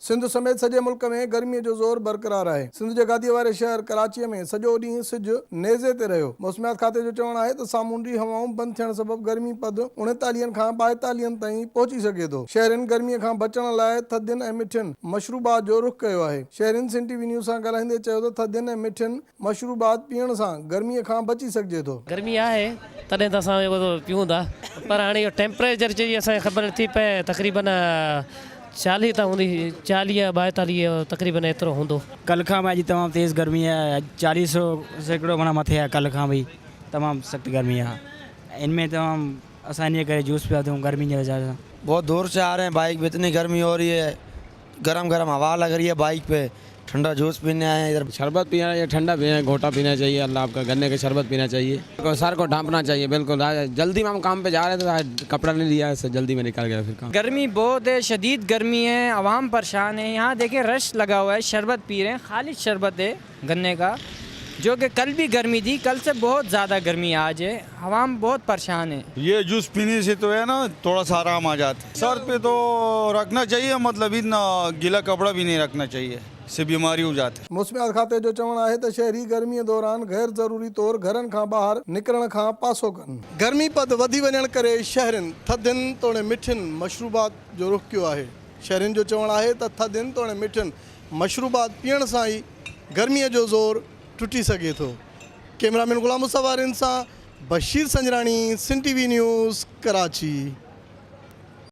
सिंध समेत सॼे मुल्क में गर्मीअ जो ज़ोर बरक़रार आहे। सिंध जे गादीअ वारे शहर कराचीअ में सॼो ॾींहुं सिजु नेज़े ते रहियो। मौसमियात खाते जो चवणु आहे त सामूंडी हवाऊं बंदि थियण सबबि गर्मी पद 39 खां 42 ताईं पहुची सघे थो। शहरियुनि गर्मीअ खां बचण लाइ थधियुनि ऐं मिठियुनि मशरूबात जो रुख़ कयो आहे। शहरियुनि सिंध टीवी न्यूज़ सां ॻाल्हाईंदे चयो त थधियुनि ऐं मिठियुनि मशरूबात पीअण सां गर्मीअ खां बची सघिजे थो। गर्मी आहे तॾहिं त असां पीऊं था, पर हाणे इहो टेम्परेचर जी असांखे ख़बर नथी पए। तक़रीबन 40 त हूंदी, 40 42 तक़रीबन एतिरो हूंदो। कल खां अॼु तमामु तेज़ गर्मी है, 40 सैकड़ो माना मथे है। कल खां भी तमामु सख्त गर्मी है। इनमें तमामु असां इन करे जूस पिया दूँ गर्मी की वजह से। बहुत दूर से आ रहे हैं बाइक पे, इतनी गर्मी हो रही है, गरम गरम हवा लग रही है बाइक पे, ठंडा जूस पीने आए हैं इधर। शरबत पीना है, ठंडा पीना है, घोटा पीना चाहिए, अल्लाह आपका गन्ने का शरबत पीना चाहिए, सर को ढांपना चाहिए। बिल्कुल जल्दी में हम काम पे जा रहे थे, कपड़ा नहीं लिया, इससे जल्दी में निकल गया फिर काम। गर्मी बहुत है, शदीद गर्मी है, आवाम परेशान है। यहाँ देखें रश लगा हुआ है, शरबत पी रहे हैं, खालिद शरबत है गन्ने का, जो कि कल भी गर्मी थी, कल से बहुत ज़्यादा गर्मी आज है। आवाम बहुत परेशान है। ये जूस पीने से तो है ना थोड़ा सा आराम आ जाता है। सर पे तो रखना चाहिए, मतलब इतना गीला कपड़ा भी नहीं रखना चाहिए, इससे बीमारी हो जाती है। मौसमियात खाते जो चवणु आहे त शहरी गर्मीअ दौरान गैर ज़रूरी तौर घरनि खां ॿाहिरि निकिरण खां पासो कनि। गर्मी पद वधी वञण करे शहरनि थधियुनि तोड़े मिठियुनि मशरूबात जो रुख़ कयो आहे। शहरनि जो चवणु आहे त थधियुनि तोड़े मिठियुनि मशरूबात पीअण सां ई गर्मीअ जो ज़ोर टुटी सघे थो। कैमरामैन ग़ुलाम मुस्तफ़ा सां बशीर संजरानी, सिंध टीवी न्यूज़, कराची।